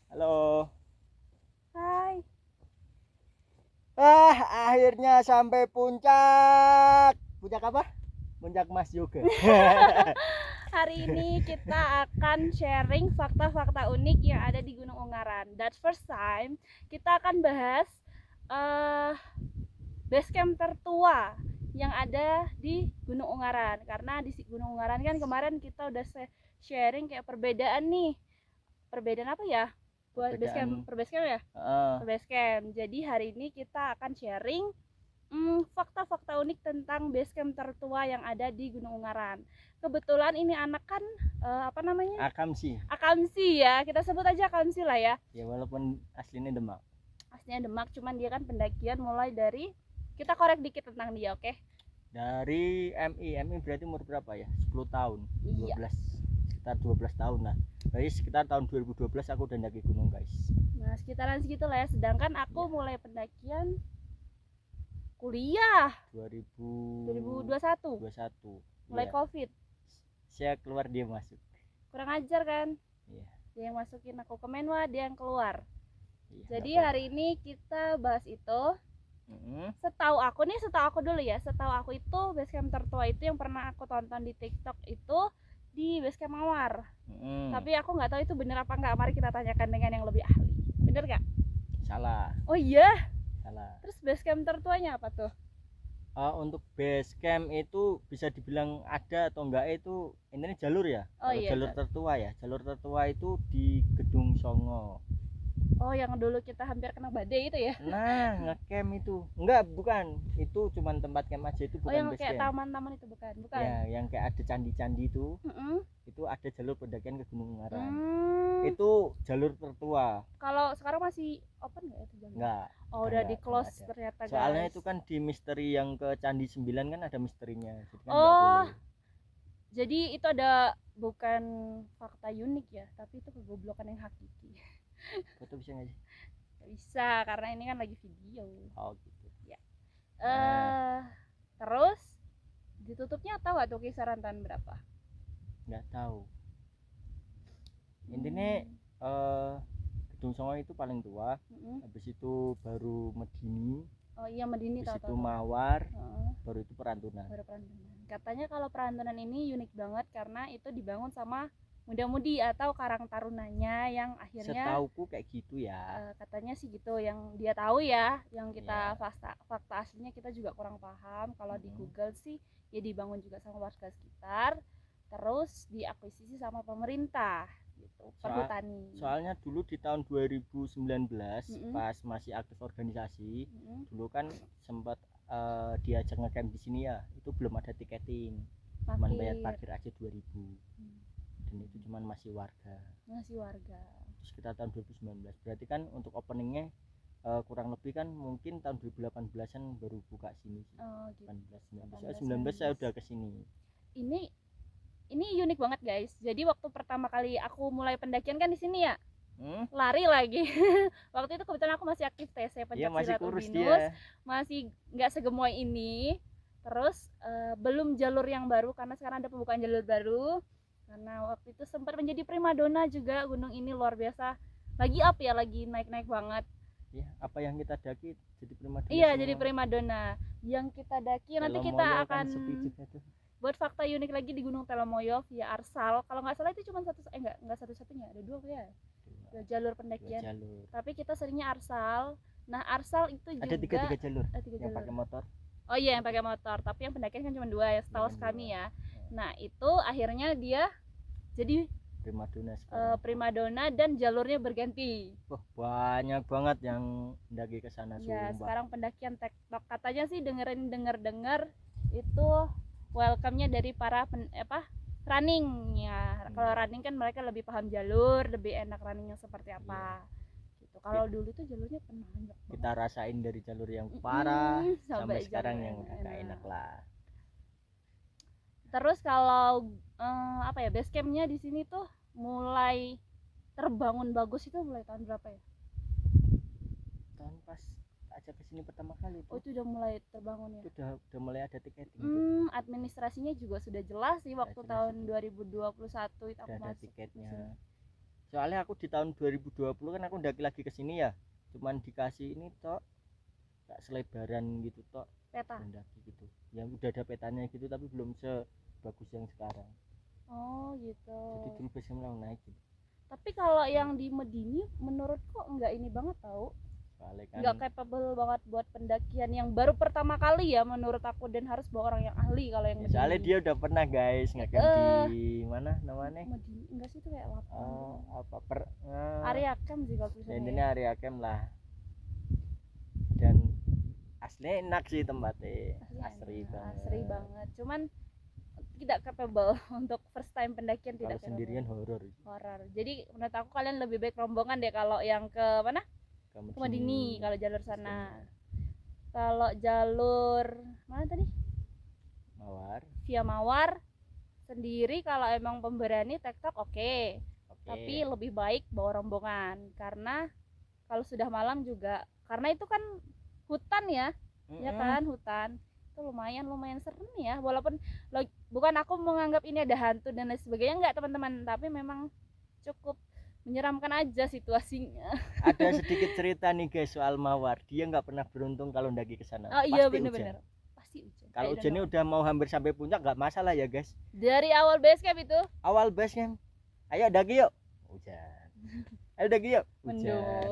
Halo. Hai. Akhirnya sampai puncak. Puncak apa? Puncak Mas Yoga. Hari ini kita akan sharing fakta-fakta unik yang ada di Gunung Ungaran. That first time kita akan bahas base camp tertua yang ada di Gunung Ungaran. Karena di Gunung Ungaran kan kemarin kita udah sharing kayak perbedaan nih. Perbedaan apa ya? Buat base camp, per base camp ya? Per base camp. Jadi hari ini kita akan sharing fakta-fakta unik tentang base camp tertua yang ada di Gunung Ungaran. Kebetulan ini anak kan apa namanya? Akamsi. Akamsi ya, kita sebut aja Akamsi lah ya. Ya walaupun aslinya Demak. Aslinya Demak, cuman dia kan pendakian mulai dari, kita korek dikit tentang dia, oke? Dari MI berarti umur berapa ya? 10 tahun. Iya. 12. Sekitar 12 tahun lah. Jadi sekitar tahun 2012 aku udah mendaki gunung, guys. Nah, sekitaran segitu lah ya. Sedangkan aku mulai pendakian kuliah 2021. Mulai ya. COVID. Saya keluar dia masuk. Kurang ajar kan? Iya. Dia yang masukin aku ke Menwa, dia yang keluar. Iya, jadi hari ini kita bahas itu. Setahu aku dulu ya, setahu aku itu basecamp tertua itu yang pernah aku tonton di TikTok itu di basecamp Mawar. Tapi aku nggak tahu itu bener apa nggak. Mari kita tanyakan dengan yang lebih ahli. Bener nggak? Salah. Oh iya? Salah. Terus basecamp tertuanya apa tuh? Untuk basecamp itu bisa dibilang ada atau enggak itu ini jalur ya. Iya, jalur tertua ya. Jalur tertua itu di Gedung Songo. Oh, yang dulu kita hampir kena badai itu ya? Nah, ngecamp itu. Enggak, bukan. Itu cuma tempat camp aja, itu bukan yang base kayak camp. taman-taman itu bukan? Ya, yang kayak ada candi-candi itu. Itu ada jalur pendakian ke Gunung Ungaran. Itu jalur tertua. Kalau sekarang masih open nggak itu jalur? Enggak. Oh, udah di close ternyata, guys. Soalnya itu kan di misteri yang ke Candi 9 kan ada misterinya. Jadi kan oh, jadi itu ada bukan fakta unik ya, tapi itu kegoblokan yang hakiki. Foto bisa nggak sih? Gak bisa, karena ini kan lagi video. Oh gitu ya. Terus ditutupnya tahu gak tuh kisaran tahun berapa? Nggak tahu. Intinya Gedung Songo itu paling tua. Habis itu baru Medini. Oh iya, Medini. Habis itu Mawar. Baru itu Perantunan. Katanya kalau Perantunan ini unik banget karena itu dibangun sama muda-mudi atau karang tarunanya yang akhirnya, setauku kayak gitu ya. Katanya sih gitu yang dia tahu ya. Yang kita fakta aslinya kita juga kurang paham. Kalau di Google sih ya dibangun juga sama warga sekitar, terus diakuisisi sama pemerintah gitu, perhutani. Soalnya dulu di tahun 2019 pas masih aktif organisasi, dulu kan sempat diajak ngecamp di sini ya. Itu belum ada tiketing, cuman bayar parkir aja 2000. Dan itu cuman masih warga. Terus kita tahun 2019, berarti kan untuk openingnya kurang lebih kan mungkin tahun 2018an baru buka sini sih. 19 saya udah kesini. Ini unik banget, guys. Jadi waktu pertama kali aku mulai pendakian kan di sini ya, lari lagi. Waktu itu kebetulan aku masih aktif TC Pencaksilat Ubinus, masih nggak segemoy ini. Terus belum jalur yang baru, karena sekarang ada pembukaan jalur baru. Karena waktu itu sempat menjadi primadona juga gunung ini, luar biasa. Lagi up ya, lagi naik-naik banget. Ya, apa yang kita daki jadi primadona. Iya, semua. Jadi primadona. Yang kita daki nanti kita akan buat fakta unik lagi di Gunung Telomoyo via Arsal. Kalau nggak salah itu cuma nggak satu-satunya, ada dua ya. Dua jalur pendakian. Tapi kita seringnya Arsal. Nah, Arsal itu juga ada tiga jalur. Yang pakai motor. Oh iya, yang pakai motor. Tapi yang pendakian kan cuma dua ya, setahu kami ya. Nah, itu akhirnya dia jadi primadona dan jalurnya berganti. Banyak banget yang mendaki ke sana. Ya, sekarang pendakian TikTok katanya sih dengar itu welcome-nya dari para running ya. Kalau running kan mereka lebih paham jalur, lebih enak runningnya seperti apa. Gitu. Kalau dulu tuh jalurnya penanjak. Kita rasain dari jalur yang parah sampai sekarang yang udah enak lah. Terus kalau base camp-nya di sini tuh mulai terbangun bagus itu mulai tahun berapa ya? Tahun pas aja kesini pertama kali itu. Oh, itu udah mulai terbangun ya? Itu udah mulai ada tiketing. Administrasinya juga sudah jelas sih waktu tahun 2021 itu aku masuk. Ada tiketnya. Soalnya aku di tahun 2020 kan aku ndaki lagi ke sini ya, cuman dikasih ini tok, tak selebaran gitu tok, peta mendaki gitu. Yang udah ada petanya gitu tapi belum sebagus yang sekarang. Oh gitu. Jadi dulu biasanya mau naik gitu. Tapi kalau yang di Medini menurutku enggak ini banget tau, Kan nggak capable banget buat pendakian yang baru pertama kali ya menurut aku, dan harus bawa orang yang ahli kalau yang ya, Medini. soalnya dia udah pernah guys ngecamp di mana namanya Medini enggak sih, itu kayak lapang apa area camp sih kalau ya, misalnya intinya area camp lah, dan aslinya enak sih tempatnya, asri banget, cuman tidak capable untuk first time pendakian. Tidak kalau sendirian horor. Jadi menurut aku kalian lebih baik rombongan deh kalau yang ke mana, ke Medini kalau jalur sana. Kalau jalur mana tadi, Mawar, via Mawar sendiri kalau emang pemberani tektok oke. Tapi lebih baik bawa rombongan, karena kalau sudah malam juga, karena itu kan hutan ya, ya kan, hutan itu lumayan serem ya, walaupun bukan aku menganggap ini ada hantu dan lain sebagainya, enggak teman-teman, tapi memang cukup menyeramkan aja situasinya. Ada sedikit cerita nih guys soal Mawar, dia nggak pernah beruntung kalau ndaki ke sana. Oh iya bener-bener pasti hujan. Kalau hujannya udah mau hampir sampai puncak nggak masalah ya guys. Dari awal base camp itu. Awal base camp, ayo daki yuk, hujan. Ayo daki yuk, hujan.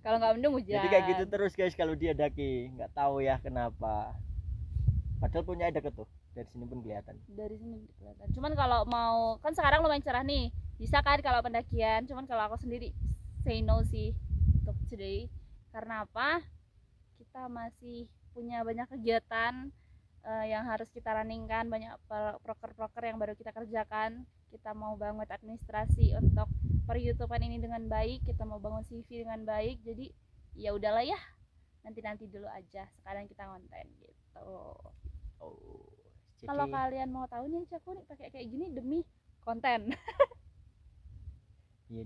Kalau nggak mendung hujan. Jadi kayak gitu terus guys kalau dia daki, nggak tahu ya kenapa. Padahal punya deket tuh, dari sini pun kelihatan. Dari sini kelihatan. Cuman kalau mau, kan sekarang lumayan cerah nih, bisa kan kalau pendakian. Cuman kalau aku sendiri say no sih untuk today. Karena apa? Kita masih punya banyak kegiatan yang harus kita runningkan, banyak proker-proker yang baru kita kerjakan. Kita mau bangun administrasi untuk per YouTubean ini dengan baik, kita mau bangun CV dengan baik. Jadi ya udahlah ya, nanti dulu aja, sekarang kita konten gitu. Kalau kalian mau tahu nih, aku nih pakai kayak gini demi konten. Ya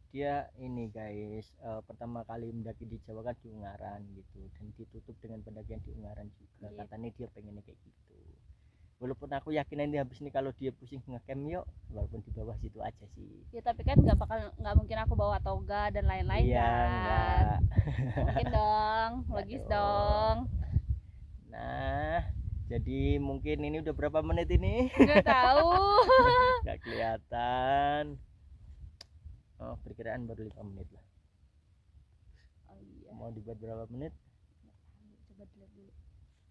dia ini guys, pertama kali mendaki di Jawa kan di Ungaran gitu, dan ditutup dengan pendakian di Ungaran juga. Katanya dia pengennya kayak gitu, walaupun aku yakin nanti habis ini kalau dia pusing ngecamp yuk, walaupun di bawah situ aja sih ya, tapi kan nggak mungkin aku bawa toga dan lain-lain ya, kan mungkin dong, logis dong. Nah jadi mungkin ini udah berapa menit ini? Nggak tahu. Nggak kelihatan. Oh, perkiraan baru 5 menit lah. Oh iya. Mau dibuat berapa menit? Coba dilihat dulu.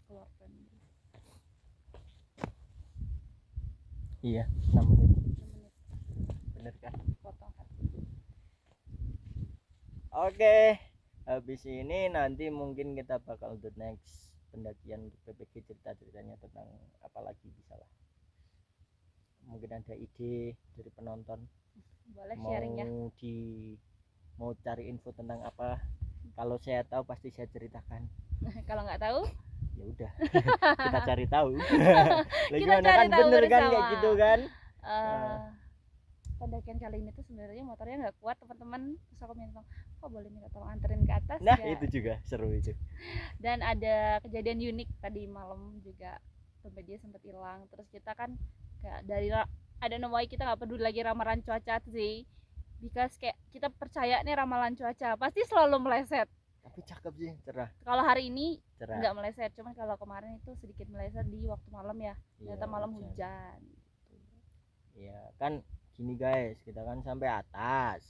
Keluarkan dulu. Iya, 6 menit. 6 menit. Bener kan? Potong. Oke. Habis ini nanti mungkin kita bakal the next pendakian untuk PPG, cerita-ceritanya tentang apa lagi bisa lah. Mungkin ada ide dari penonton. Boleh sharing ya. Mau cari info tentang apa? Kalau saya tahu pasti saya ceritakan. Kalau nggak tahu, ya udah kita cari tahu. Kita cari tahu bener bersama. Kan kayak gitu kan. Pendakian kali ini tuh sebenarnya motornya nggak kuat teman-teman, terus aku minta kok boleh minta tolong anterin ke atas. Nah ya? Itu juga seru itu. Dan ada kejadian unik tadi malam juga, dompet dia sempat hilang. Terus kita kan kayak dari ada why kita nggak peduli lagi ramalan cuaca sih, because kayak kita percaya nih ramalan cuaca pasti selalu meleset. Tapi cakep sih, cerah. Kalau hari ini nggak meleset, cuman kalau kemarin itu sedikit meleset di waktu malam ya, ternyata malam hujan. Iya kan gini guys, kita kan sampai atas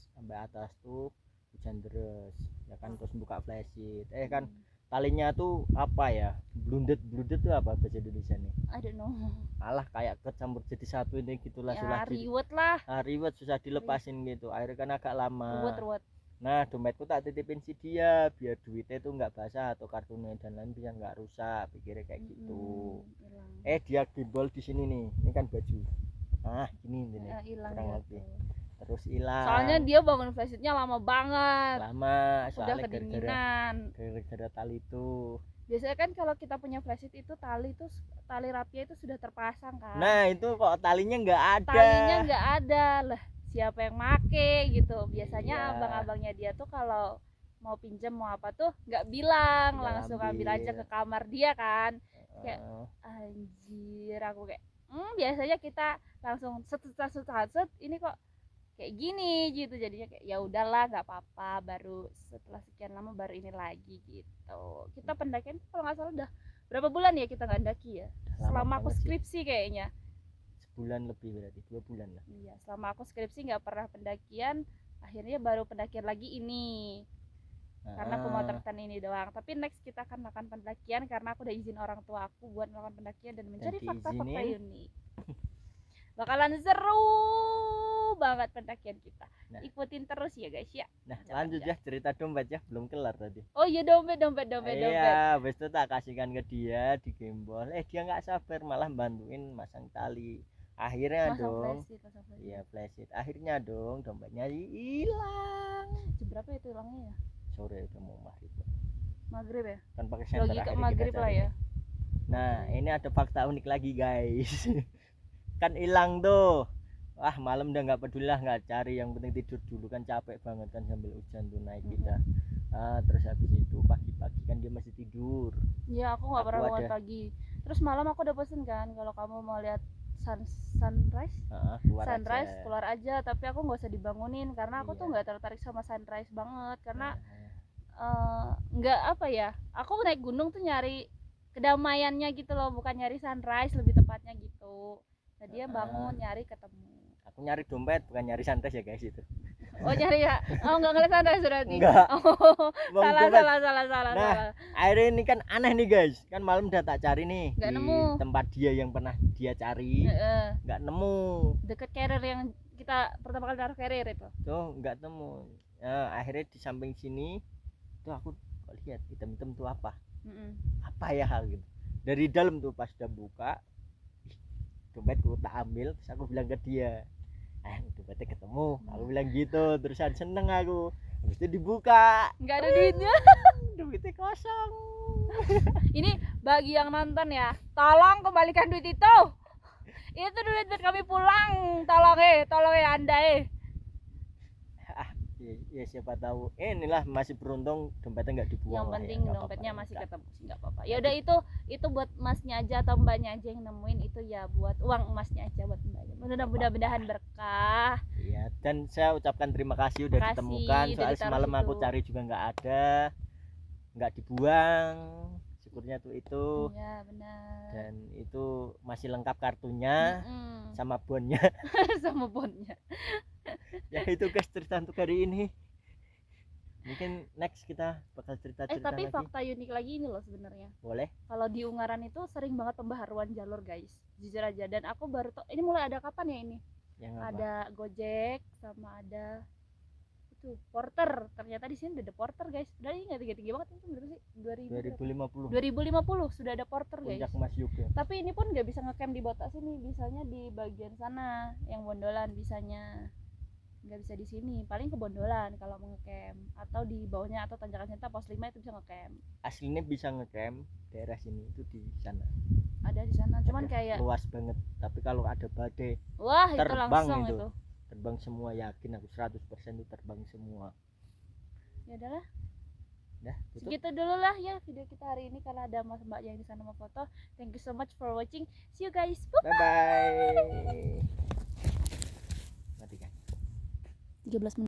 tuh hujan deras ya kan, terus buka flashlight kan talinya tuh apa ya, blundet tuh apa bahasa Indonesia nih, I don't know, alah kayak kecampur jadi satu ini gitulah ya, riwet lah, riwet, susah dilepasin gitu, akhirnya kan agak lama ruwet. Nah dompetku tak titipin si dia biar duitnya tuh nggak basah atau kartunya dan lain bisa nggak rusak, pikirnya kayak gitu. Dia gimbal di sini nih, ini kan baju, gini kurang lebih terus hilang. Soalnya dia bangun flashlightnya lama banget. Soalnya udah kedinginan. Gara-gara tali itu. Biasanya kan kalau kita punya flashlight itu tali rapia itu sudah terpasang kan. Nah itu kok talinya nggak ada. Talinya nggak ada lah. Siapa yang make gitu? Biasanya abang-abangnya dia tuh kalau mau pinjam mau apa tuh nggak bilang, langsung ambil aja ke kamar dia kan. Kayak anjir, aku kayak biasanya kita langsung set ini kok kayak gini gitu, jadinya kayak ya udahlah nggak apa-apa. Baru setelah sekian lama baru ini lagi gitu. Kita pendakian kalau nggak salah udah berapa bulan ya kita nggak daki ya, selama aku skripsi kayaknya sebulan lebih, berarti 2 bulan lah. Iya, selama aku skripsi nggak pernah pendakian, akhirnya baru pendakian lagi ini karena pemotretan ini doang. Tapi next kita akan melakukan pendakian karena aku udah izin orang tua aku buat melakukan pendakian dan mencari fakta-fakta unik. Bakalan seru banget pendakian kita. Nah, ikutin terus ya guys ya. Nah, lanjut ya cerita dompet ya, belum kelar tadi. Oh iya, dompet. Iya, habis itu tak kasihkan ke dia di gembol. Dia nggak sabar, malah bantuin masang tali. Akhirnya dong, iya flashlight. Akhirnya dong dompetnya hilang. Jam berapa itu hilangnya ya? Sore, udah mau maghrib. Maghrib ya? Kan pakai senter. Lagi ke maghrib lah ya. Nah, ini ada fakta unik lagi guys. Kan hilang tuh. Wah, malam udah nggak peduli lah, nggak cari, yang penting tidur dulu, kan capek banget kan sambil hujan tuh naik kita. Terus habis itu pagi-pagi kan dia masih tidur. Iya, aku nggak pernah bangun pagi. Terus malam aku udah pesen kan kalau kamu mau lihat sunrise, keluar aja. Tapi aku nggak usah dibangunin karena aku tuh nggak tertarik sama sunrise banget, karena nggak apa ya, aku naik gunung tuh nyari kedamaiannya gitu loh, bukan nyari sunrise lebih tepatnya gitu. Nah, dia bangun nyari ketemu. Aku nyari dompet, bukan nyari sunrise ya guys itu. Oh, nyari ya? Oh, nggak ngeliat sunrise berarti? Enggak. Oh, salah. Nah, akhirnya ini kan aneh nih guys. Kan malam udah tak cari nih nggak di nemu tempat dia yang pernah dia cari. Nggak nemu. Deket carrier yang kita pertama kali naruh carrier itu. Tuh, nggak temu. Nah, akhirnya di samping sini tuh aku lihat hitam-hitam tuh apa? Apa ya hal gitu. Dari dalam tuh pas udah buka, dompetku tak ambil, terus aku bilang ke dia, dompetnya ketemu. Aku bilang gitu, terusan seneng aku. Habis itu dibuka, nggak ada duitnya. Duitnya kosong. Ini bagi yang nonton ya, tolong kembalikan duit itu. Itu duit buat kami pulang. Tolong Anda. Ya siapa tahu. Inilah masih beruntung dompetnya nggak dibuang. Yang penting ya, dompetnya masih ketemu sih, nggak apa-apa. Ya udah, itu buat masnya aja atau mbaknya aja yang nemuin itu, ya buat uang emasnya aja buat mbaknya. Mudah-mudahan berkah. Iya, dan saya ucapkan terima kasih udah ditemukan. Soalnya semalam aku cari juga nggak ada, nggak dibuang. Syukurnya tuh itu. Iya benar. Dan itu masih lengkap kartunya sama bonnya. Sama bonnya. Ya itu guys cerita untuk hari ini. Mungkin next kita bakal cerita tapi lagi. Fakta unik lagi ini loh sebenarnya. Boleh. Kalau di Ungaran itu sering banget pembaharuan jalur guys, jujur aja. Dan aku baru tau ini mulai ada kapan ya ini? Yang ada Gojek sama ada itu Porter. Ternyata di sini udah ada Porter guys. Udah ini nggak tinggi banget, itu berapa sih? 2050 sudah ada Porter guys. Puncak Mas Yoga. Tapi ini pun nggak bisa ngecamp di Botak sini, bisanya di bagian sana yang Bondolan bisanya. Nggak bisa di sini, paling ke Bondolan kalau mau ngecamp, atau di bawahnya atau Tanjakan Cinta pos 5 itu bisa ngecamp. Aslinya bisa ngecamp daerah sini itu di sana. Ada di sana, cuman kayak luas banget. Tapi kalau ada badai, wah itu langsung itu. Terbang semua, yakin aku 100% itu terbang semua. Ya udahlah. Dah, segitu dulu lah ya video kita hari ini, karena ada mas mbak yang di sana mau foto. Thank you so much for watching. See you guys. Bye bye. 13 menit.